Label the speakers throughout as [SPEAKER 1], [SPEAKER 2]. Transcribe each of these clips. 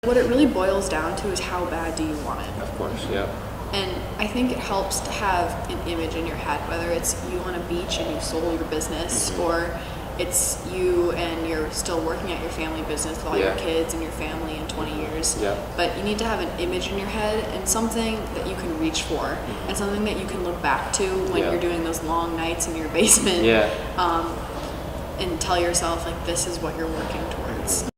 [SPEAKER 1] What it really boils down to is how bad do you want it?
[SPEAKER 2] Of course, yeah.
[SPEAKER 1] And I think it helps to have an image in your head, whether it's you on a beach and you sold your business, or it's you and you're still working at your family business with all your kids and your family in 20 years.
[SPEAKER 2] Yeah.
[SPEAKER 1] But you need to have an image in your head and something that you can reach for, and something that you can look back to when you're doing those long nights in your basement. And tell yourself, like, this is what you're working towards.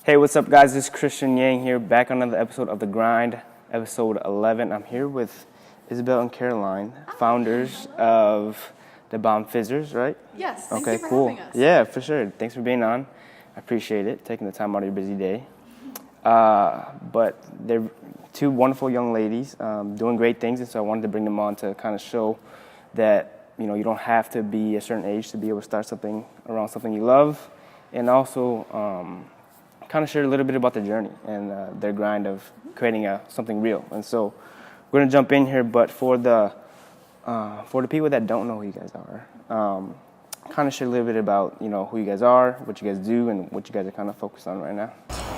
[SPEAKER 2] Hey, what's up, guys? This is Christian Yang here, back on another episode of The Grind, episode 11. I'm here with Isabel and Caroline, founders of DaBomb Fizzers, right?
[SPEAKER 1] Yes.
[SPEAKER 2] Okay,
[SPEAKER 1] thank you for
[SPEAKER 2] cool.
[SPEAKER 1] having us.
[SPEAKER 2] Yeah, for sure. Thanks for being on. I appreciate it, taking the time out of your busy day. But they're two wonderful young ladies doing great things, and so I wanted to bring them on to kind of show that, you know, you don't have to be a certain age to be able to start something around something you love, and also kind of share a little bit about their journey and their grind of creating something real. And so we're gonna jump in here, but for the people that don't know who you guys are, kind of share a little bit about, you know, who you guys are, what you guys do, and what you guys are kind of focused on right now.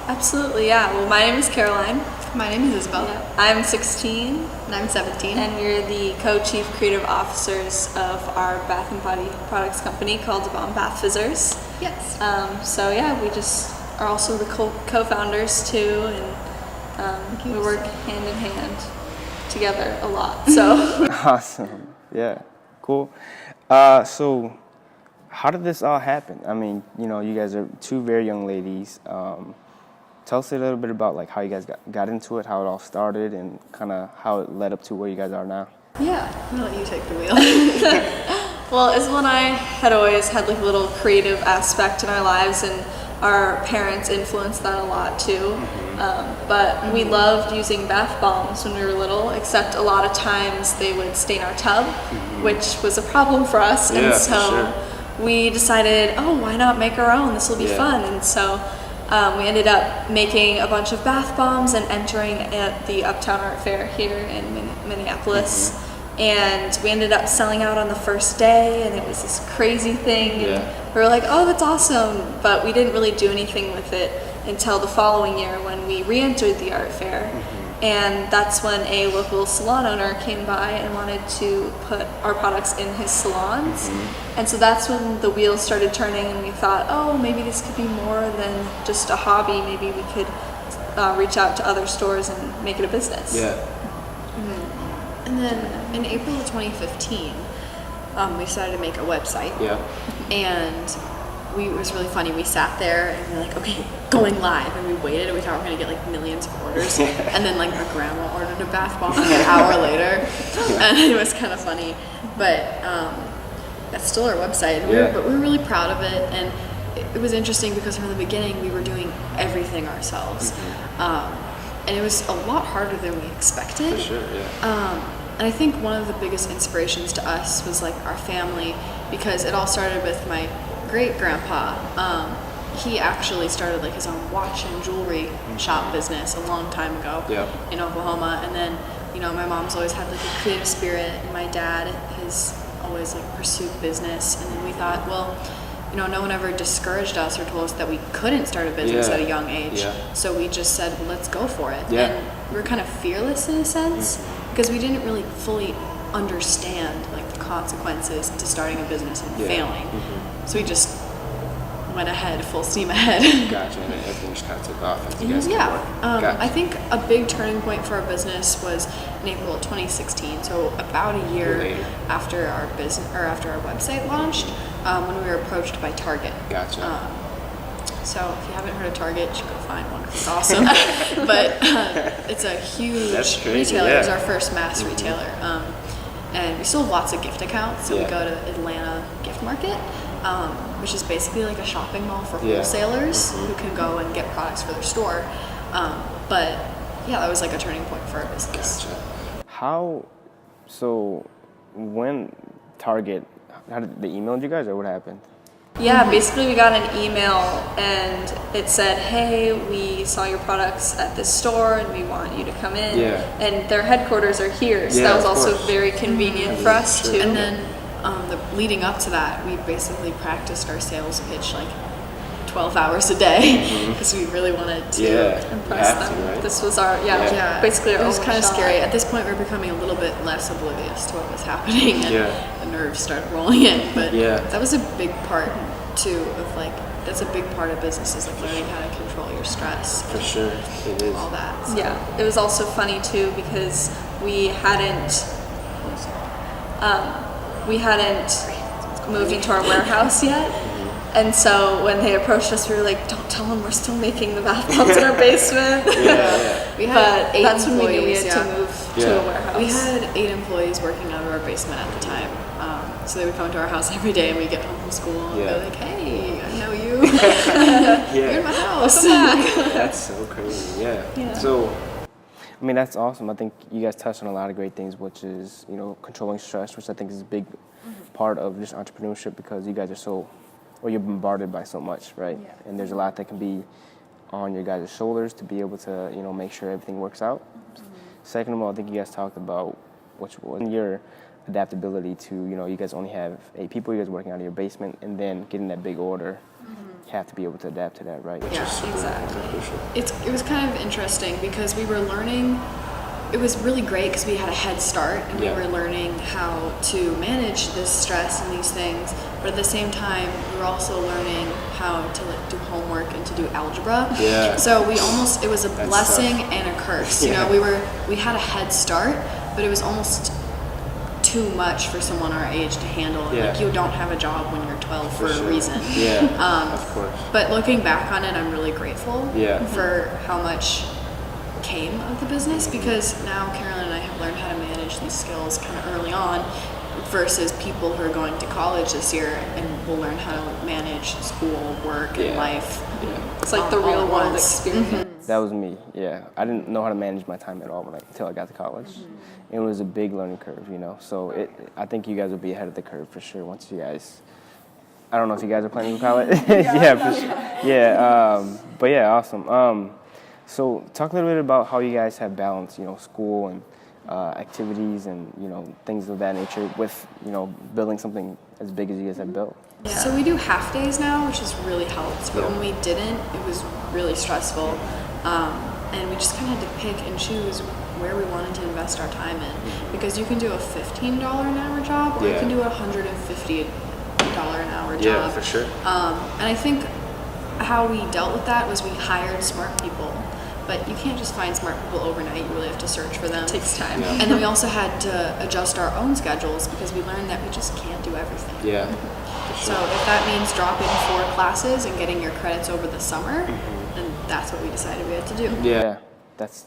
[SPEAKER 3] Absolutely, yeah. Well, my name is Caroline.
[SPEAKER 1] My name is Isabel.
[SPEAKER 3] Yeah. I'm 16.
[SPEAKER 1] And I'm 17.
[SPEAKER 3] And we're the co-chief creative officers of our bath and body products company called DaBomb Fizzers.
[SPEAKER 1] Yes.
[SPEAKER 3] So yeah, we just are also the co-founders too, and we work hand in hand together a lot. So
[SPEAKER 2] Awesome. Yeah. Cool. So how did this all happen? I mean, you know, you guys are two very young ladies. Tell us a little bit about, like, how you guys got into it, how it all started, and kind of how it led up to where you guys are now.
[SPEAKER 1] Yeah, I'm gonna let you take the wheel.
[SPEAKER 3] well, Isabel and I had always had like a little creative aspect in our lives, and our parents influenced that a lot too. But we loved using bath bombs when we were little, except a lot of times they would stain our tub, which was a problem for us.
[SPEAKER 2] Yeah,
[SPEAKER 3] and so
[SPEAKER 2] for sure.
[SPEAKER 3] We decided, oh, why not make our own? This will be fun. And so we ended up making a bunch of bath bombs and entering at the Uptown Art Fair here in Minneapolis. And we ended up selling out on the first day, and it was this crazy thing. And we were like, oh, that's awesome. But we didn't really do anything with it until the following year when we re-entered the art fair. And that's when a local salon owner came by and wanted to put our products in his salons. And so that's when the wheels started turning, and we thought, oh, maybe this could be more than just a hobby. Maybe we could reach out to other stores and make it a business.
[SPEAKER 1] And then in April of 2015, we decided to make a website. And it was really funny. We sat there and we were like, okay, going live. And we waited, and we thought we were going to get like millions of orders. And then like our grandma ordered a bath bomb like an hour later. And it was kind of funny. But that's still our website. But we were really proud of it. And it was interesting because from the beginning we were doing everything ourselves. And it was a lot harder than we expected.
[SPEAKER 2] For sure,
[SPEAKER 1] And I think one of the biggest inspirations to us was like our family, because it all started with my great grandpa. He actually started like his own watch and jewelry shop business a long time ago in Oklahoma. And then, you know, my mom's always had like a creative spirit, and my dad has always like pursued business. And then we thought, well, you know, no one ever discouraged us or told us that we couldn't start a business at a young age. So we just said, well, let's go for it. And we were kind of fearless in a sense, because we didn't really fully understand like the consequences to starting a business and failing. So we just went ahead, full steam ahead.
[SPEAKER 2] Gotcha. And then everything just kind of took off as you guys kept working. Gotcha.
[SPEAKER 1] I think a big turning point for our business was in April of 2016. So about a year after our business, or after our website launched, when we were approached by Target.
[SPEAKER 2] Gotcha.
[SPEAKER 1] So if you haven't heard of Target, you should go find one. It's awesome. But it's a huge retailer. It was our first mass retailer. And we still have lots of gift accounts. So we go to Atlanta Gift Market, which is basically like a shopping mall for wholesalers who can go and get products for their store. But yeah, that was like a turning point for our business.
[SPEAKER 2] Gotcha. So when Target, how did they emailed you guys, or what happened?
[SPEAKER 3] Yeah, basically we got an email and it said, hey, we saw your products at this store and we want you to come in.
[SPEAKER 2] Yeah.
[SPEAKER 3] And their headquarters are here, so
[SPEAKER 2] Yeah,
[SPEAKER 3] that was
[SPEAKER 2] of
[SPEAKER 3] also
[SPEAKER 2] course.
[SPEAKER 3] very convenient for us
[SPEAKER 2] Sure.
[SPEAKER 3] too.
[SPEAKER 1] And then leading up to that, we basically practiced our sales pitch like 12 hours a day because we really wanted to
[SPEAKER 3] impress
[SPEAKER 2] have
[SPEAKER 3] them.
[SPEAKER 2] to, right?
[SPEAKER 3] This was our,
[SPEAKER 1] Yeah,
[SPEAKER 3] basically our
[SPEAKER 1] it was
[SPEAKER 3] only
[SPEAKER 1] kind of
[SPEAKER 3] shot.
[SPEAKER 1] scary. At this point, we were becoming a little bit less oblivious to what was happening, and
[SPEAKER 2] Yeah.
[SPEAKER 1] the nerves started rolling in. But
[SPEAKER 2] Yeah.
[SPEAKER 1] that was a big part too of like that's a big part of business is like learning how to control your stress,
[SPEAKER 2] For sure, it is.
[SPEAKER 1] all that. So.
[SPEAKER 3] Yeah, it was also funny too because we hadn't moved into our warehouse yet. And so when they approached us, we were like, don't tell them we're still making the bath bombs in our basement.
[SPEAKER 1] We had
[SPEAKER 3] But
[SPEAKER 1] 8
[SPEAKER 3] that's when we knew we
[SPEAKER 1] employees,
[SPEAKER 3] had to
[SPEAKER 1] yeah.
[SPEAKER 3] move
[SPEAKER 2] Yeah.
[SPEAKER 3] to a warehouse.
[SPEAKER 1] We had 8 employees working out of our basement at the time. So they would come to our house every day and we'd get home from school and
[SPEAKER 2] Yeah.
[SPEAKER 1] be like, hey, I know you.
[SPEAKER 2] Yeah.
[SPEAKER 1] You're in my house.
[SPEAKER 2] That's so crazy. Yeah.
[SPEAKER 3] Yeah.
[SPEAKER 2] So, I mean, that's awesome. I think you guys touched on a lot of great things, which is, controlling stress, which I think is a big part of just entrepreneurship because you guys are so, or you're bombarded by so much, right?
[SPEAKER 3] Yeah.
[SPEAKER 2] And there's a lot that can be on your guys' shoulders to be able to, make sure everything works out. Second of all, I think you guys talked about your adaptability to, you guys only have 8 people, you guys working out of your basement, and then getting that big order. You have to be able to adapt to that, right?
[SPEAKER 1] Yeah,
[SPEAKER 3] exactly.
[SPEAKER 1] It was kind of interesting because we were learning. It was really great because we had a head start and
[SPEAKER 2] Yeah.
[SPEAKER 1] we were learning how to manage this stress and these things. But at the same time, we were also learning how to like do homework and to do algebra.
[SPEAKER 2] Yeah.
[SPEAKER 1] So it was a
[SPEAKER 2] That's
[SPEAKER 1] blessing
[SPEAKER 2] tough.
[SPEAKER 1] and a curse.
[SPEAKER 2] Yeah.
[SPEAKER 1] We had a head start, but it was almost too much for someone our age to handle.
[SPEAKER 2] Yeah.
[SPEAKER 1] Like you don't have a job when you're 12 for
[SPEAKER 2] sure.
[SPEAKER 1] a reason.
[SPEAKER 2] Yeah, of course.
[SPEAKER 1] But looking back on it, I'm really grateful
[SPEAKER 2] Yeah.
[SPEAKER 1] for how much came of the business because now Carolyn and I have learned how to manage these skills kind of early on versus people who are going to college this year and will learn how to manage school, work, and
[SPEAKER 2] Yeah.
[SPEAKER 1] life.
[SPEAKER 2] Yeah.
[SPEAKER 3] It's like the
[SPEAKER 1] all
[SPEAKER 3] real
[SPEAKER 1] at
[SPEAKER 3] world
[SPEAKER 1] once.
[SPEAKER 3] experience.
[SPEAKER 2] That was me, yeah. I didn't know how to manage my time at all until I got to college. It was a big learning curve, So I think you guys will be ahead of the curve for sure once you guys. I don't know if you guys are planning for college. Yeah, for sure. Yeah, but yeah, awesome. So talk a little bit about how you guys have balanced, school and activities and things of that nature with building something as big as you guys have built.
[SPEAKER 3] Yeah.
[SPEAKER 1] So we do half days now, which has really helped. But
[SPEAKER 2] Yeah.
[SPEAKER 1] when we didn't, it was really stressful. And we just kind of had to pick and choose where we wanted to invest our time in. Because you can do a $15 an hour job or you
[SPEAKER 2] Yeah.
[SPEAKER 1] can do a $150 an hour job.
[SPEAKER 2] Yeah, for sure.
[SPEAKER 1] And I think how we dealt with that was we hired smart people. But you can't just find smart people overnight. You really have to search for them.
[SPEAKER 3] It takes time.
[SPEAKER 2] Yeah.
[SPEAKER 1] And then we also had to adjust our own schedules because we learned that we just can't do everything.
[SPEAKER 2] Yeah.
[SPEAKER 1] So if that means dropping 4 classes and getting your credits over the summer, then that's what we decided we had to do.
[SPEAKER 2] Yeah, that's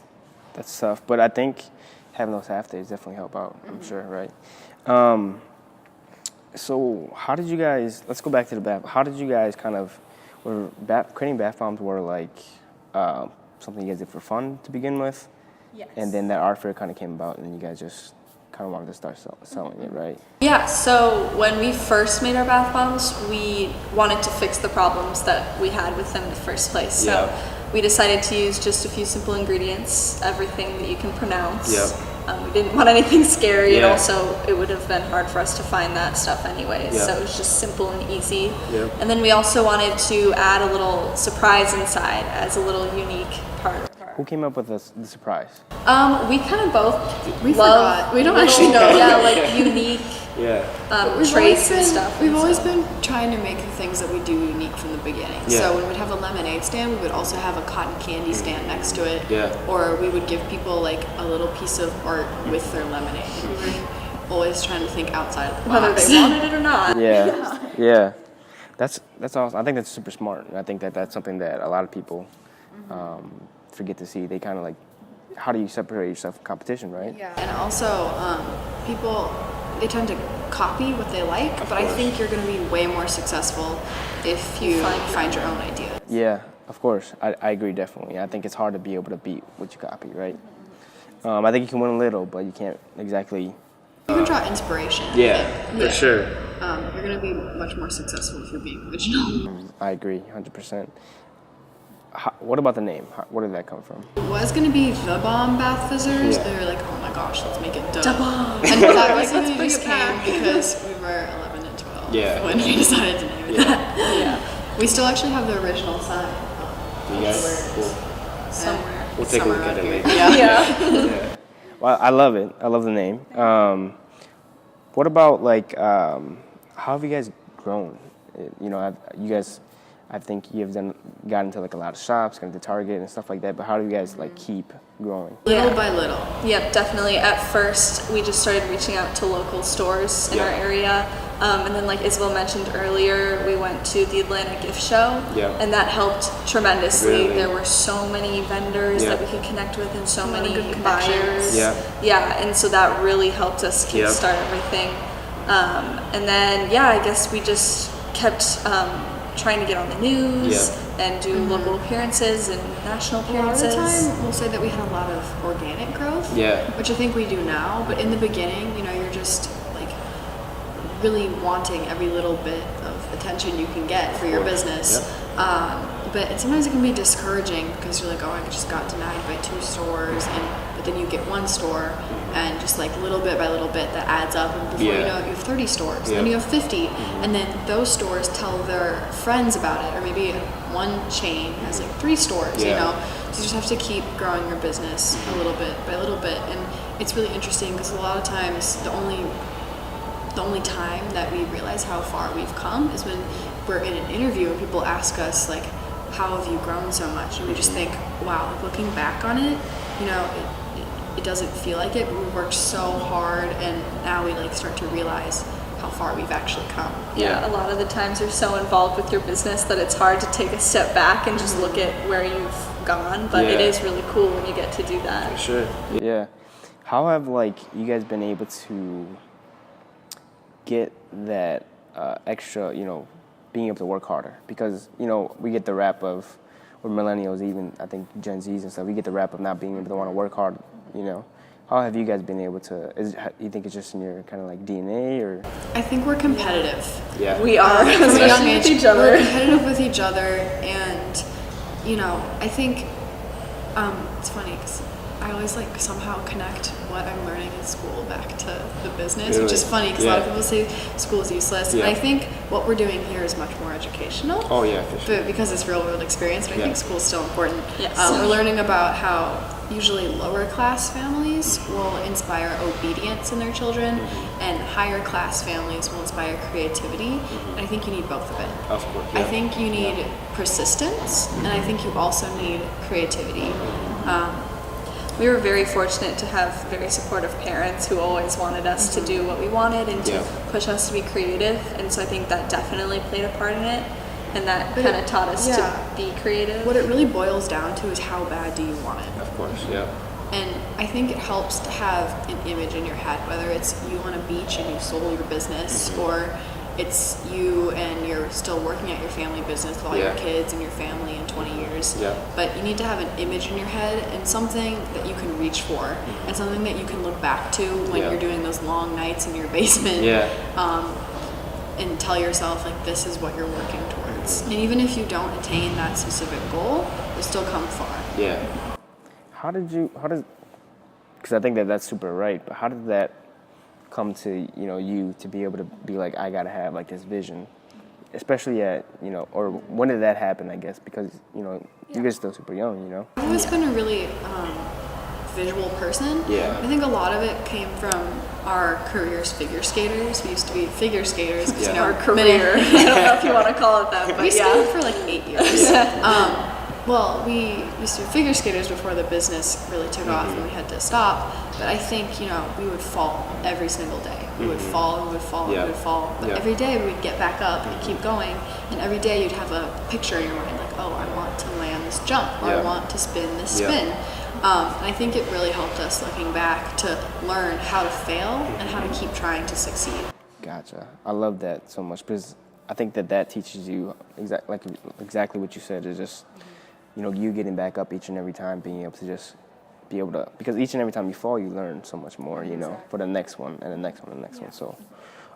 [SPEAKER 2] tough. But I think having those half days definitely help out. I'm sure, right? So how did you guys? Let's go back to the bath. How did you guys kind of creating bath bombs were like something you guys did for fun to begin with,
[SPEAKER 3] Yes.
[SPEAKER 2] and then that art fair kind of came about, and then you guys just kind of wanted to start selling it, right?
[SPEAKER 3] Yeah, so when we first made our bath bombs, we wanted to fix the problems that we had with them in the first place. So
[SPEAKER 2] Yeah.
[SPEAKER 3] we decided to use just a few simple ingredients, everything that you can pronounce.
[SPEAKER 2] Yep.
[SPEAKER 3] We didn't want anything scary, and
[SPEAKER 2] Yeah.
[SPEAKER 3] also it would have been hard for us to find that stuff anyways.
[SPEAKER 2] Yep.
[SPEAKER 3] So it was just simple and easy.
[SPEAKER 2] Yep.
[SPEAKER 3] And then we also wanted to add a little surprise inside as a little unique part of our.
[SPEAKER 2] Who came up with the surprise?
[SPEAKER 3] We kind of both
[SPEAKER 1] We
[SPEAKER 3] love
[SPEAKER 1] forgot. We don't
[SPEAKER 3] little-
[SPEAKER 1] actually know.
[SPEAKER 3] Yeah, like unique
[SPEAKER 2] Yeah.
[SPEAKER 3] traits and stuff.
[SPEAKER 1] We've
[SPEAKER 3] and
[SPEAKER 1] always
[SPEAKER 3] so-
[SPEAKER 1] been trying to make the things that we do unique from the beginning.
[SPEAKER 2] Yeah.
[SPEAKER 1] So when we'd have a lemonade stand, we would also have a cotton candy stand next to it.
[SPEAKER 2] Yeah.
[SPEAKER 1] Or we would give people like a little piece of art with their lemonade. We were always trying to think outside of the box.
[SPEAKER 3] whether they wanted it or not.
[SPEAKER 2] Yeah. Yeah. That's awesome. I think that's super smart. And I think that's something that a lot of people forget to see. They kind of like, how do you separate yourself from competition, right?
[SPEAKER 1] Yeah. And also, people, they tend to copy what they like, but I think you're going to be way more successful if you find your own idea.
[SPEAKER 2] Yeah, of course. I agree definitely. I think it's hard to be able to beat what you copy, right? I think you can win a little, but you can't exactly.
[SPEAKER 1] You can draw inspiration.
[SPEAKER 2] For sure.
[SPEAKER 1] you're going to be much more successful if you're being original.
[SPEAKER 2] I agree, 100%. What about the name? Where did that come from?
[SPEAKER 1] It was going to be DaBomb Fizzers.
[SPEAKER 2] Yeah.
[SPEAKER 1] They were like, oh my gosh, let's make it
[SPEAKER 3] DaBomb.
[SPEAKER 1] And that was
[SPEAKER 3] Let's
[SPEAKER 1] really
[SPEAKER 3] bring
[SPEAKER 1] just
[SPEAKER 3] it back.
[SPEAKER 1] came because we were 11 and 12
[SPEAKER 2] Yeah.
[SPEAKER 1] when we decided to name it that. Yeah. We still actually have the original sign.
[SPEAKER 2] You guys? Cool.
[SPEAKER 1] Somewhere.
[SPEAKER 2] We'll take a look at it later.
[SPEAKER 1] Yeah.
[SPEAKER 2] Yeah. Well, I love it. I love the name. What about like, how have you guys grown? You know, you guys, I think you've got into like a lot of shops, gone to Target and stuff like that. But how do you guys like keep growing?
[SPEAKER 1] Little by little.
[SPEAKER 3] Yep, definitely. At first, we just started reaching out to local stores in our area. And then, like Isabel mentioned earlier, we went to the Atlanta gift show, and that helped tremendously.
[SPEAKER 2] Really?
[SPEAKER 3] There were so many vendors that we could connect with and so many
[SPEAKER 1] good
[SPEAKER 3] buyers.
[SPEAKER 2] Yeah.
[SPEAKER 3] And so that really helped us kickstart everything. And then, I guess we just kept trying to get on the news and do local appearances and national appearances.
[SPEAKER 1] A lot of the time, we'll say that we had a lot of organic growth, which I think we do now. But in the beginning, you know, you're just like really wanting every little bit of attention you can get for your business. But sometimes it can be discouraging because you're like, oh, I just got denied by 2 stores, but then you get 1 store, and just like little bit by little bit that adds up, and before you know it, you have 30 stores, then you have 50, and then those stores tell their friends about it, or maybe one chain has like 3 stores, you know, so you just have to keep growing your business a little bit by little bit. And it's really interesting because a lot of times the only time that we realize how far we've come is when we're in an interview and people ask us like, how have you grown so much? And we just think, wow, like looking back on it, you know, it doesn't feel like it, but we worked so hard, and now we like start to realize how far we've actually come.
[SPEAKER 3] A lot of the times you're so involved with your business that it's hard to take a step back and just look at where you've gone, but it is really cool when you get to do that.
[SPEAKER 2] For sure. Yeah. How have like you guys been able to get that extra, you know, being able to work harder? Because, you know, we get the rap of, or millennials, even I think Gen Zs and stuff, we get the rap of not being able to want to work hard, you know. How have you guys been able to, you think it's just in your kind of like DNA, or?
[SPEAKER 1] I think we're competitive.
[SPEAKER 2] Yeah.
[SPEAKER 3] We are,
[SPEAKER 1] From a young
[SPEAKER 3] especially
[SPEAKER 1] age,
[SPEAKER 3] with each other.
[SPEAKER 1] we're competitive with each other, and, you know, I think it's funny because I always like somehow connect what I'm learning in school back to the business, which is funny because a lot of people say school is useless. And I think what we're doing here is much more educational.
[SPEAKER 2] Oh yeah, for sure.
[SPEAKER 1] But because it's real world experience, but I think school is still important.
[SPEAKER 3] Yes.
[SPEAKER 1] We're learning about how usually lower class families will inspire obedience in their children, and higher class families will inspire creativity. And I think you need both of it.
[SPEAKER 2] Of course.
[SPEAKER 1] I think you need persistence, and I think you also need creativity.
[SPEAKER 3] We were very fortunate to have very supportive parents who always wanted us to do what we wanted and to push us to be creative, and so I think that definitely played a part in it, and that kind of taught us to be creative.
[SPEAKER 1] What it really boils down to is how bad do you want it?
[SPEAKER 2] Of course, yeah.
[SPEAKER 1] And I think it helps to have an image in your head, whether it's you on a beach and you sold your business, or it's you and you're still working at your family business with all your kids and your family in 20 years. But you need to have an image in your head and something that you can reach for, and something that you can look back to when you're doing those long nights in your basement, and tell yourself like, this is what you're working towards. And even if you don't attain that specific goal, you'll still come far.
[SPEAKER 2] Because I think that's super right, but how did that come to, you know, you to be able to be like, I gotta have like this vision, especially at, you know, or when did that happen, I guess, because, you know, you guys are still super young, you know?
[SPEAKER 1] I've always been a really visual person. I think a lot of it came from our careers figure skaters. We used to be figure skaters. You know,
[SPEAKER 3] our career. I don't know if you want to call it that, but
[SPEAKER 1] we skated for like 8 years. Well, we used to be figure skaters before the business really took off and we had to stop. But I think, you know, we would fall every single day. We would fall and we would fall and we would fall. But every day we'd get back up and keep going. And every day you'd have a picture in your mind like, oh, I want to land this jump, or I want to spin this spin. And I think it really helped us, looking back, to learn how to fail and how to keep trying to succeed.
[SPEAKER 2] Gotcha. I love that so much, because I think that teaches you exactly what you said, is just, you know, you getting back up each and every time, being able to just be able to, because each and every time you fall, you learn so much more, you know, for the next one and the next one and the next one. So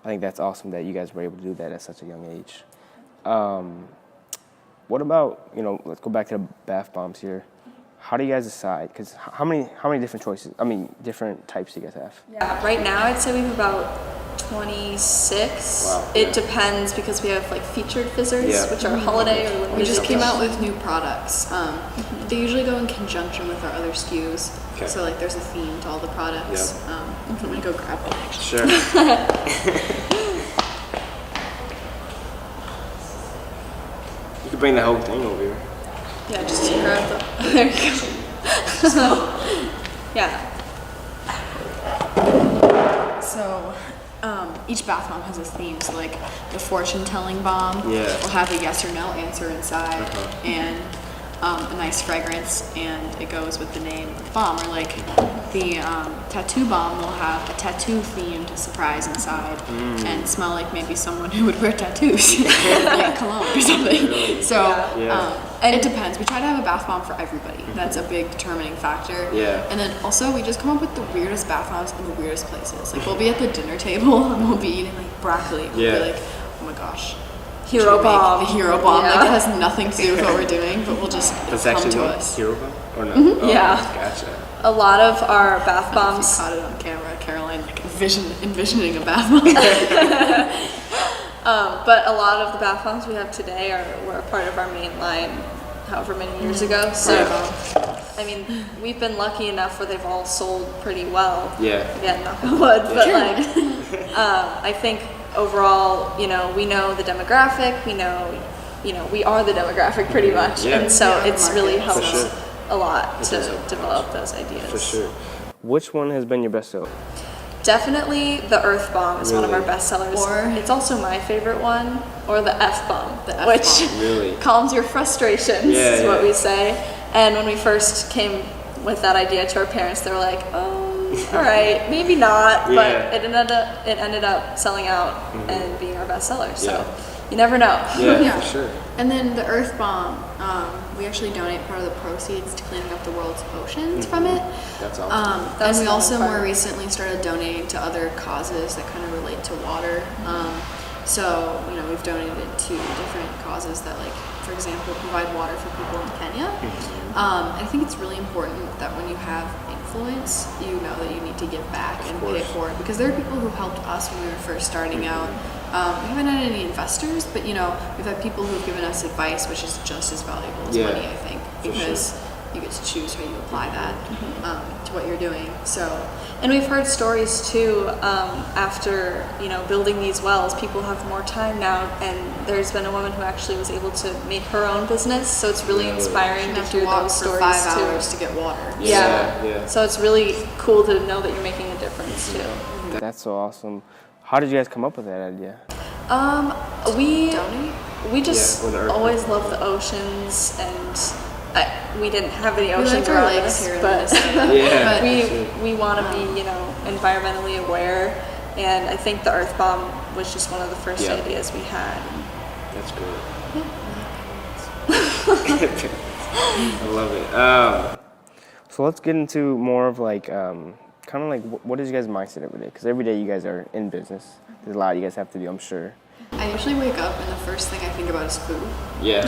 [SPEAKER 2] I think that's awesome that you guys were able to do that at such a young age. What about, let's go back to the bath bombs here. How do you guys decide? Because how many different choices, different types do you guys have?
[SPEAKER 3] Yeah, right now I'd say we have about 26.
[SPEAKER 2] Wow.
[SPEAKER 3] It depends because we have like featured fizzers, which are holiday or limited.
[SPEAKER 1] We just came out with new products. They usually go in conjunction with our other SKUs.
[SPEAKER 2] Okay.
[SPEAKER 1] So like there's a theme to all the products. I'm gonna go grab one actually.
[SPEAKER 2] Sure. You could bring the whole thing over here.
[SPEAKER 3] Yeah, just to grab the. There you go. Yeah.
[SPEAKER 1] So each bath bomb has a theme. So like the fortune telling bomb will have a yes or no answer inside, and a nice fragrance, and it goes with the name of the bomb. Or like the tattoo bomb will have a tattoo themed surprise inside and smell like maybe someone who would wear tattoos, like cologne or something. So and it depends. We try to have a bath bomb for everybody. That's a big determining factor.
[SPEAKER 2] Yeah.
[SPEAKER 1] And then also we just come up with the weirdest bath bombs in the weirdest places. Like we'll be at the dinner table and we'll be eating like broccoli. And we'll be like, oh my gosh.
[SPEAKER 3] Hero bomb.
[SPEAKER 1] The hero bomb.
[SPEAKER 3] Yeah.
[SPEAKER 1] Like it has nothing to do with what we're doing, but we'll just come to us.
[SPEAKER 2] Hero bomb? Or no? Oh,
[SPEAKER 3] Yeah.
[SPEAKER 2] Gotcha.
[SPEAKER 3] A lot of our bath
[SPEAKER 1] You
[SPEAKER 3] bombs.
[SPEAKER 1] caught it on camera, Caroline, like envisioning a bath bomb.
[SPEAKER 3] But a lot of the bath bombs we have today were a part of our main line however many years ago. So, I mean, we've been lucky enough where they've all sold pretty well.
[SPEAKER 2] Yeah.
[SPEAKER 3] Again, knock on wood. But like, I think overall, we know the demographic. We know, we are the demographic pretty much.
[SPEAKER 2] Yeah.
[SPEAKER 3] And so
[SPEAKER 1] Yeah,
[SPEAKER 3] it's really
[SPEAKER 1] market.
[SPEAKER 3] helped
[SPEAKER 2] sure.
[SPEAKER 3] a lot
[SPEAKER 2] It
[SPEAKER 3] to
[SPEAKER 2] does help
[SPEAKER 3] develop those ideas.
[SPEAKER 2] For sure. Which one has been your best seller?
[SPEAKER 3] Definitely the Earth Bomb is one of our
[SPEAKER 2] Really?
[SPEAKER 3] best sellers.
[SPEAKER 1] Or-
[SPEAKER 3] it's also my favorite one, or the F Bomb,
[SPEAKER 1] The F
[SPEAKER 3] which
[SPEAKER 1] bomb.
[SPEAKER 2] Really?
[SPEAKER 3] calms your frustrations, is what we say. And when we first came with that idea to our parents, they were like, "Oh, all right, maybe not,"
[SPEAKER 2] Yeah.
[SPEAKER 3] but it ended up selling out and being our best seller. So you never know.
[SPEAKER 2] Yeah,
[SPEAKER 1] Yeah.
[SPEAKER 2] for sure.
[SPEAKER 1] And then the Earth Bomb, we actually donate part of the proceeds to cleaning up the world's oceans from it.
[SPEAKER 2] That's awesome.
[SPEAKER 3] That was
[SPEAKER 1] And we
[SPEAKER 3] the
[SPEAKER 1] also
[SPEAKER 3] fun
[SPEAKER 1] more
[SPEAKER 3] part.
[SPEAKER 1] recently started donating to other causes that kind of relate to water. So, we've donated to different causes that, like, for example, provide water for people in Kenya. I think it's really important that when you have influence, you know that you need to give back and pay it forward. Because there are people who helped us when we were first starting out. We haven't had any investors, but, we've had people who've given us advice, which is just as valuable as money, I think. Because you get to choose how you apply that to what you're doing. So,
[SPEAKER 3] And we've heard stories too, after, building these wells, people have more time now, and there's been a woman who actually was able to make her own business, so it's really inspiring
[SPEAKER 1] you
[SPEAKER 3] to
[SPEAKER 1] have
[SPEAKER 3] hear
[SPEAKER 1] to walk
[SPEAKER 3] those
[SPEAKER 1] for
[SPEAKER 3] stories
[SPEAKER 1] 5
[SPEAKER 3] too.
[SPEAKER 1] hours to get water.
[SPEAKER 3] Yeah. So it's really cool to know that you're making a difference too.
[SPEAKER 2] That's so awesome. How did you guys come up with that idea?
[SPEAKER 3] We
[SPEAKER 1] Donate?
[SPEAKER 3] we just
[SPEAKER 2] with the earth.
[SPEAKER 3] always loved the oceans, and we didn't have any
[SPEAKER 1] We
[SPEAKER 3] oceans
[SPEAKER 1] like our
[SPEAKER 3] around
[SPEAKER 1] lakes
[SPEAKER 3] us,
[SPEAKER 1] here in
[SPEAKER 3] but
[SPEAKER 1] Minnesota.
[SPEAKER 2] Yeah.
[SPEAKER 1] But
[SPEAKER 3] we want to be environmentally aware, and I think the Earth Bomb was just one of the first ideas we had.
[SPEAKER 2] That's great. I love it. So let's get into more of like, kind of like what is you guys' mindset every day? Because every day you guys are in business. There's a lot you guys have to do, I'm sure.
[SPEAKER 1] I usually wake up and the first thing I think about is food.
[SPEAKER 2] Yeah.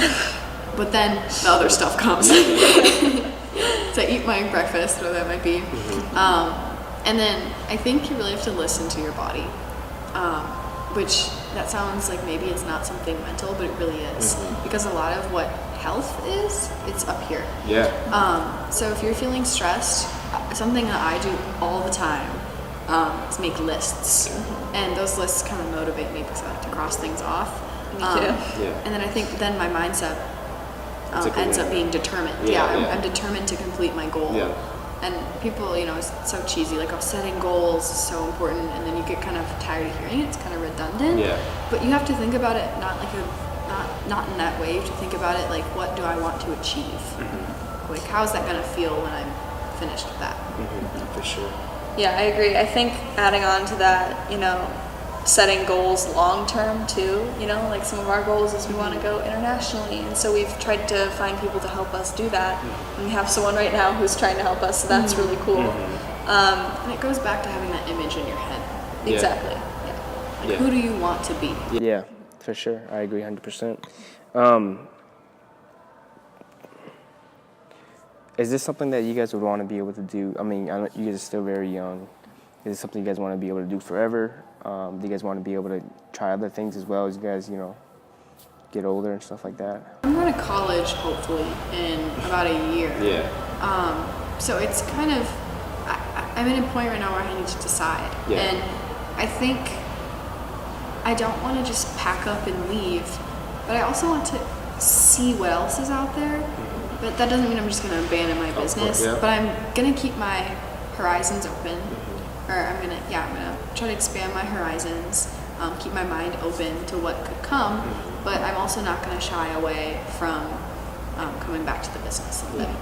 [SPEAKER 1] But then the other stuff comes. So I eat my breakfast, whatever that might be. And then I think you really have to listen to your body. Which that sounds like maybe it's not something mental, but it really is. Because a lot of what health is, it's up here.
[SPEAKER 2] Yeah.
[SPEAKER 1] So if you're feeling stressed, something that I do all the time is make lists. And those lists kind of motivate me because I like to cross things off.
[SPEAKER 3] Me too.
[SPEAKER 1] And then I think then my mindset
[SPEAKER 2] It's a good
[SPEAKER 1] ends
[SPEAKER 2] one.
[SPEAKER 1] up being determined. I'm determined to complete my goal.
[SPEAKER 2] Yeah.
[SPEAKER 1] And people, it's so cheesy, like, setting goals is so important, and then you get kind of tired of hearing it. It's kind of redundant.
[SPEAKER 2] Yeah.
[SPEAKER 1] But you have to think about it not in that way. You have to think about it like, what do I want to achieve? Like, how's that going to feel when I'm finished with that?
[SPEAKER 2] For sure.
[SPEAKER 3] Yeah, I agree. I think adding on to that, setting goals long term too, like some of our goals is we want to go internationally, and so we've tried to find people to help us do that. And we have someone right now who's trying to help us, so that's really cool.
[SPEAKER 1] And it goes back to having that image in your head.
[SPEAKER 3] Exactly.
[SPEAKER 1] Like,
[SPEAKER 2] Yeah.
[SPEAKER 1] who do you want to be?
[SPEAKER 2] Yeah, for sure. I agree 100%. Is this something that you guys would want to be able to do? I mean, I know you guys are still very young. Is it something you guys want to be able to do forever? Do you guys want to be able to try other things as well as you guys, get older and stuff like that?
[SPEAKER 1] I'm going to college hopefully in about a year.
[SPEAKER 2] Yeah.
[SPEAKER 1] So it's kind of, I'm in a point right now where I need to decide.
[SPEAKER 2] Yeah.
[SPEAKER 1] And I think I don't want to just pack up and leave, but I also want to see what else is out there. Mm-hmm. But that doesn't mean I'm just going to abandon my business.
[SPEAKER 2] Yeah.
[SPEAKER 1] But I'm going to keep my horizons open. Mm-hmm. Or I'm going to try to expand my horizons, keep my mind open to what could come. Mm-hmm. But I'm also not going to shy away from coming back to the business someday.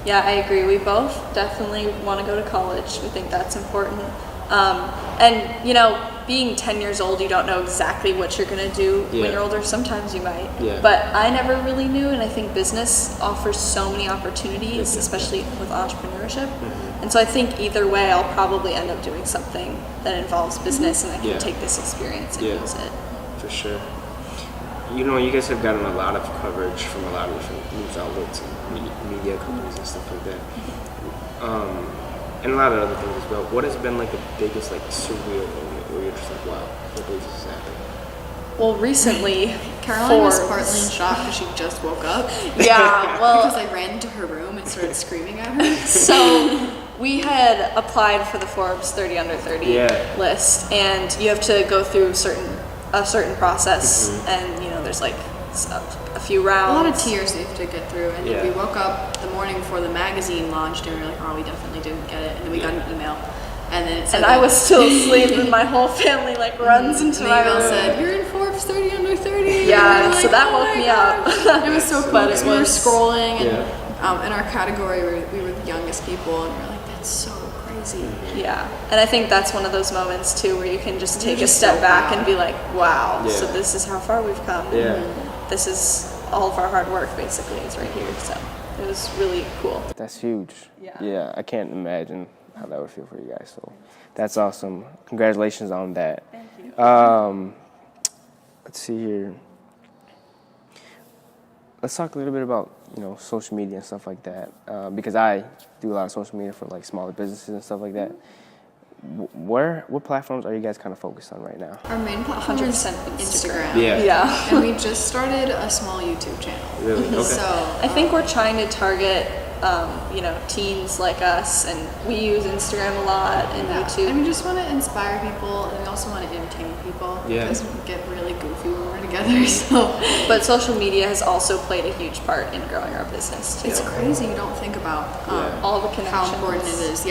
[SPEAKER 3] Yeah, I agree. We both definitely want to go to college. We think that's important. And, being 10 years old, you don't know exactly what you're going to do when you're older. Sometimes you might. Yeah. But I never really knew, and I think business offers so many opportunities, especially with entrepreneurship. Mm-hmm. And so I think either way, I'll probably end up doing something that involves business, and I can take this experience and use it. For sure.
[SPEAKER 2] You guys have gotten a lot of coverage from a lot of different news outlets and media companies and stuff like that. And a lot of other things as well. What has been like the biggest surreal moment where you're just like, wow, I can't believe this is happening?
[SPEAKER 3] Well, recently,
[SPEAKER 1] Caroline was
[SPEAKER 3] Forbes.
[SPEAKER 1] partly in shock because she just woke up.
[SPEAKER 3] Yeah, well,
[SPEAKER 1] because I ran into her room and started screaming at her.
[SPEAKER 3] So we had applied for the Forbes 30 Under 30 list, and you have to go through a certain process, and there's a few rounds.
[SPEAKER 1] A lot of tiers that you have to get through, and then we woke up the morning before the magazine launched, and we were like, oh, we definitely didn't get it, and then we got an email, and then it said,
[SPEAKER 3] and I was still asleep, and my whole family runs into my room.
[SPEAKER 1] Said, you're in Forbes 30 Under 30.
[SPEAKER 3] Yeah, so that woke me up.
[SPEAKER 1] It was so cool. But we were scrolling, and in our category, we were the youngest people, and we were like, that's so crazy.
[SPEAKER 3] Yeah, and I think that's one of those moments too where you can just take a step back and be like, wow, so this is how far we've come. This is all of our hard work basically is right here. So it was really cool.
[SPEAKER 2] That's huge. Yeah, I can't imagine how that would feel for you guys. So that's awesome. Congratulations on that.
[SPEAKER 3] Thank you.
[SPEAKER 2] Let's see here. Let's talk a little bit about social media and stuff like that, because I do a lot of social media for smaller businesses and stuff like that. What platforms are you guys kind of focused on right now?
[SPEAKER 1] Our main platform is Instagram.
[SPEAKER 3] Yeah.
[SPEAKER 1] And we just started a small YouTube channel.
[SPEAKER 2] Really? Okay.
[SPEAKER 1] So
[SPEAKER 3] I think we're trying to target, teens like us, and we use Instagram a lot and YouTube.
[SPEAKER 1] And we just want to inspire people, and we also want to entertain people. Because we get really goofy when we're together. So,
[SPEAKER 3] but social media has also played a huge part in growing our business too.
[SPEAKER 1] It's crazy. You don't think about
[SPEAKER 3] all the connections.
[SPEAKER 1] How important it is.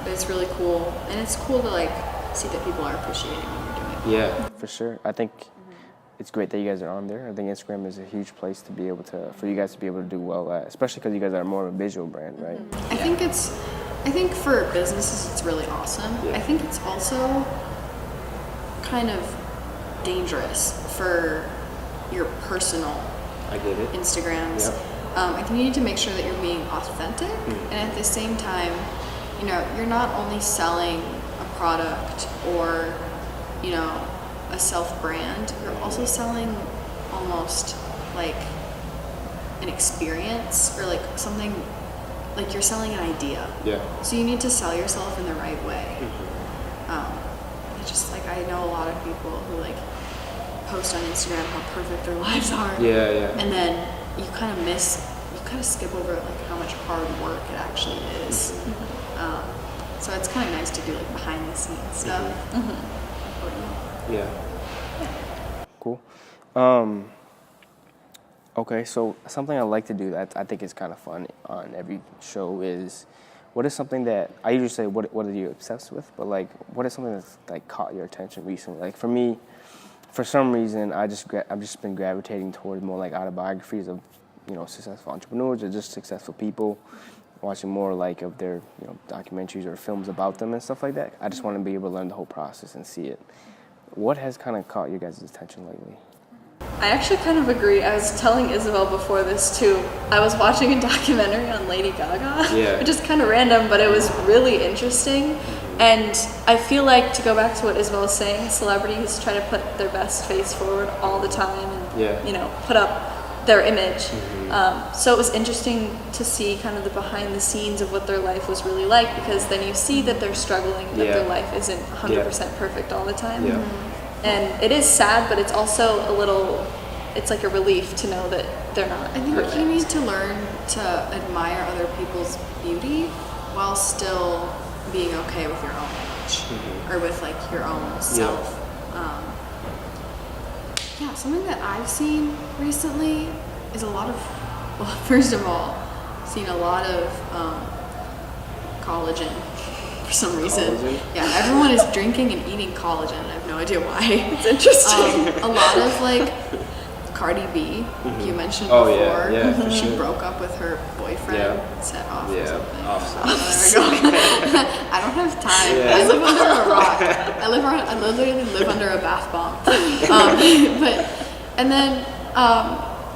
[SPEAKER 1] But it's really cool, and it's cool to see that people are appreciating what you're doing.
[SPEAKER 2] Yeah, for sure. I think it's great that you guys are on there. I think Instagram is a huge place to be able for you guys to be able to do well at, especially because you guys are more of a visual brand, right?
[SPEAKER 1] I think for businesses it's really awesome. I think it's also kind of dangerous for your personal Instagrams. I think you need to make sure that you're being authentic, and at the same time, you're not only selling a product or, a self-brand, you're also selling almost an experience or something, you're selling an idea. So you need to sell yourself in the right way. It's just I know a lot of people who post on Instagram how perfect their lives are. And then you kind of skip over how much hard work it actually is. So it's kind of nice to do behind the scenes stuff.
[SPEAKER 2] Cool. Okay, so something I like to do that I think is kind of fun on every show is, what is something that I usually say, what are you obsessed with? But what is something that's caught your attention recently? For me, for some reason, I've just been gravitating towards more autobiographies of successful entrepreneurs or just successful people. Watching more of their documentaries or films about them and stuff like that. I just want to be able to learn the whole process and see it. What has kind of caught you guys' attention lately?
[SPEAKER 3] I actually kind of agree. I was telling Isabel before this too. I was watching a documentary on Lady Gaga, which is kind of random, but it was really interesting. And I feel like, to go back to what Isabel was saying, celebrities try to put their best face forward all the time and, you know, put up their image. So it was interesting to see kind of the behind the scenes of what their life was really like, because then you see that they're struggling, that their life isn't 100% perfect all the time. And it is sad, but it's also a little, it's like a relief to know that they're not
[SPEAKER 1] I think
[SPEAKER 3] perfect.
[SPEAKER 1] you need to learn to admire other people's beauty while still being okay with your own image or with like your own self. Something that I've seen recently is a lot of, well, first of all, seen a lot of collagen for some reason. Yeah, everyone is drinking and eating collagen. I have no idea why. It's interesting. A lot of like Cardi B, you mentioned before.
[SPEAKER 2] For
[SPEAKER 1] She
[SPEAKER 2] sure.
[SPEAKER 1] broke up with her boyfriend, set off or something.
[SPEAKER 2] Awesome.
[SPEAKER 1] There we go. I don't have time. I live under a rock. I literally live under a bath bomb. And then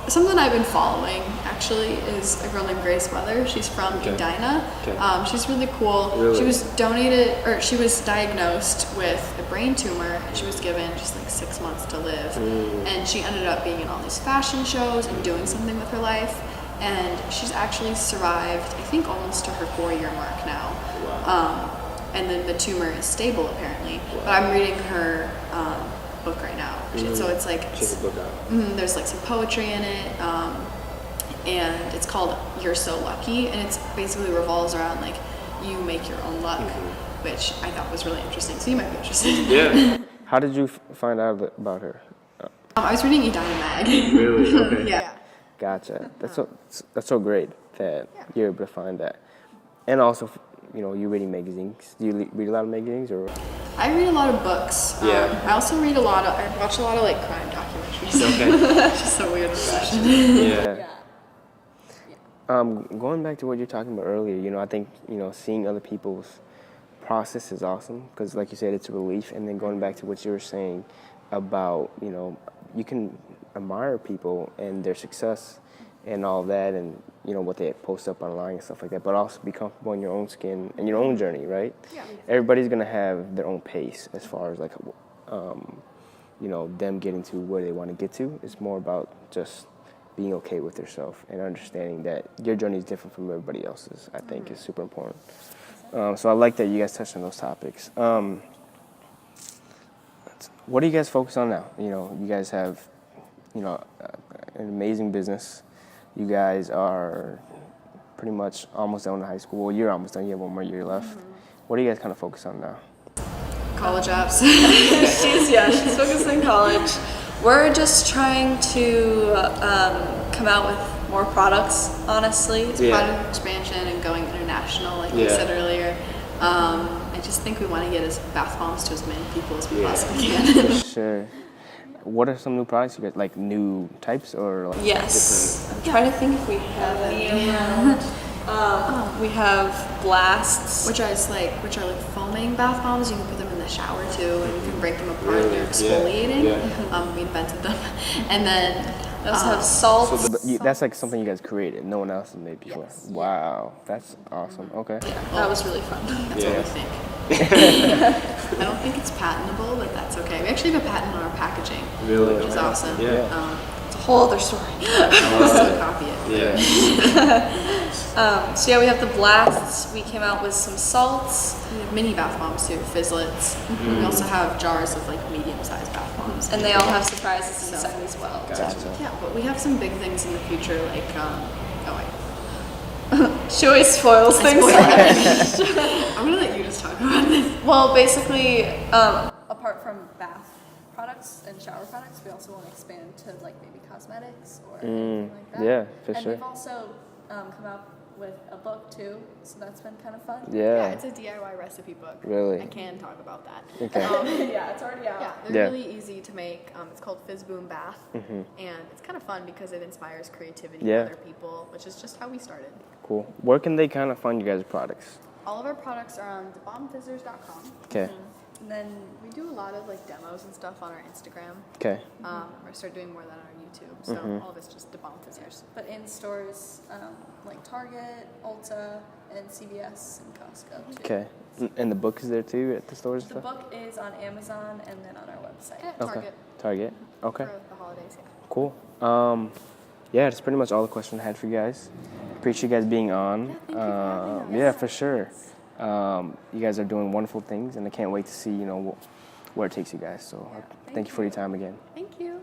[SPEAKER 1] something I've been following actually is a girl named Grace Weather. She's from Edina. She's really cool. She was diagnosed with a brain tumor, and she was given just like 6 months to live. And she ended up being in all these fashion shows and doing something with her life. And she's actually survived, I think, almost to her 4-year mark now. And then the tumor is stable apparently. But I'm reading her book right now. So it's like,
[SPEAKER 2] She has a book out.
[SPEAKER 1] there's like some poetry in it. And it's called You're So Lucky, and it's basically revolves around like you make your own luck, which I thought was really interesting. So you might be interested.
[SPEAKER 2] How did you find out about her?
[SPEAKER 1] I was reading Edina Mag.
[SPEAKER 2] Really? Okay.
[SPEAKER 1] Yeah.
[SPEAKER 2] Gotcha. That's so great that you're able to find that. And also, you know, you're reading magazines. Do you read a lot of magazines, or?
[SPEAKER 1] I read a lot of books. I also I watch a lot of like crime documentaries.
[SPEAKER 2] Okay.
[SPEAKER 1] It's just a weird obsession.
[SPEAKER 2] Going back to what you're talking about earlier, you know, I think, you know, seeing other people's process is awesome because, like you said, it's a relief. And then going back to what you were saying about, you know, you can admire people and their success and all that, and you know what they post up online and stuff like that, but also be comfortable in your own skin and your own journey, right? Everybody's gonna have their own pace as far as like, you know, them getting to where they want to get to. It's more about just being okay with yourself and understanding that your journey is different from everybody else's. I think is super important. So I like that you guys touched on those topics. What do you guys focus on now? You know, you guys have, you know, an amazing business. You guys are pretty much almost done with high school. Well, you're almost done. You have 1 more year left. What do you guys kind of focus on now?
[SPEAKER 1] College apps.
[SPEAKER 3] she's focused on college. We're just trying to come out with more products, honestly.
[SPEAKER 1] It's product expansion and going international, like we said earlier. I just think we want to get as bath bombs to as many people as we possibly can.
[SPEAKER 2] Sure. What are some new products you guys, like new types or like
[SPEAKER 3] Yes. I'm trying to think if we have any around. We have blasts.
[SPEAKER 1] Which are like foaming bath bombs. You can put them in the shower too, and you can break them apart. They're exfoliating. We invented them, and then
[SPEAKER 3] we also have salts.
[SPEAKER 2] So that's like something you guys created. No one else has made before. Yes. Wow, that's awesome. Okay.
[SPEAKER 3] That was really fun.
[SPEAKER 1] That's what we think. I don't think it's patentable, but that's okay. We actually have a patent on our packaging, which is awesome. It's a whole other story. We'll still copy it.
[SPEAKER 3] So we have the blasts. We came out with some salts.
[SPEAKER 1] We have mini bath bombs too, fizzlets. We also have jars of like medium-sized bath bombs.
[SPEAKER 3] And they all have surprises inside as well.
[SPEAKER 2] Gotcha.
[SPEAKER 1] Yeah, but we have some big things in the future, like
[SPEAKER 3] She always spoils things.
[SPEAKER 1] I'm gonna let you just talk about this.
[SPEAKER 3] Well, basically, apart from bath products and shower products, we also want to expand to like maybe cosmetics or anything like that.
[SPEAKER 2] Yeah, for sure.
[SPEAKER 3] And we've also come out with a book too, so that's been kind of fun.
[SPEAKER 1] Yeah, it's a DIY recipe book.
[SPEAKER 2] Really?
[SPEAKER 1] I can talk about that.
[SPEAKER 2] Okay.
[SPEAKER 3] Yeah, it's already out.
[SPEAKER 1] Yeah, they're really easy to make. It's called Fizz Boom Bath, and it's kind of fun because it inspires creativity in other people, which is just how we started.
[SPEAKER 2] Cool. Where can they kind of find you guys' products?
[SPEAKER 1] All of our products are on DaBombFizzers.com.
[SPEAKER 2] Okay.
[SPEAKER 1] And then we do a lot of like demos and stuff on our Instagram.
[SPEAKER 2] Okay.
[SPEAKER 1] Or start doing more of that on our YouTube. So all of it's just DaBomb Fizzers.
[SPEAKER 3] But in stores like Target, Ulta, and CVS and Costco too.
[SPEAKER 2] Okay. And the book is there too at the stores and
[SPEAKER 3] The
[SPEAKER 2] stuff?
[SPEAKER 3] book is on Amazon and then on our website.
[SPEAKER 1] At
[SPEAKER 2] Okay.
[SPEAKER 1] Target
[SPEAKER 2] Target. Okay.
[SPEAKER 1] for the holidays, yeah.
[SPEAKER 2] Cool. Yeah, that's pretty much all the questions I had for you guys. Appreciate you guys being on.
[SPEAKER 1] Yeah, thank you for having us.
[SPEAKER 2] Yeah, for sure. You guys are doing wonderful things, and I can't wait to see, where it takes you guys. So thank you for your time again.
[SPEAKER 1] Thank you.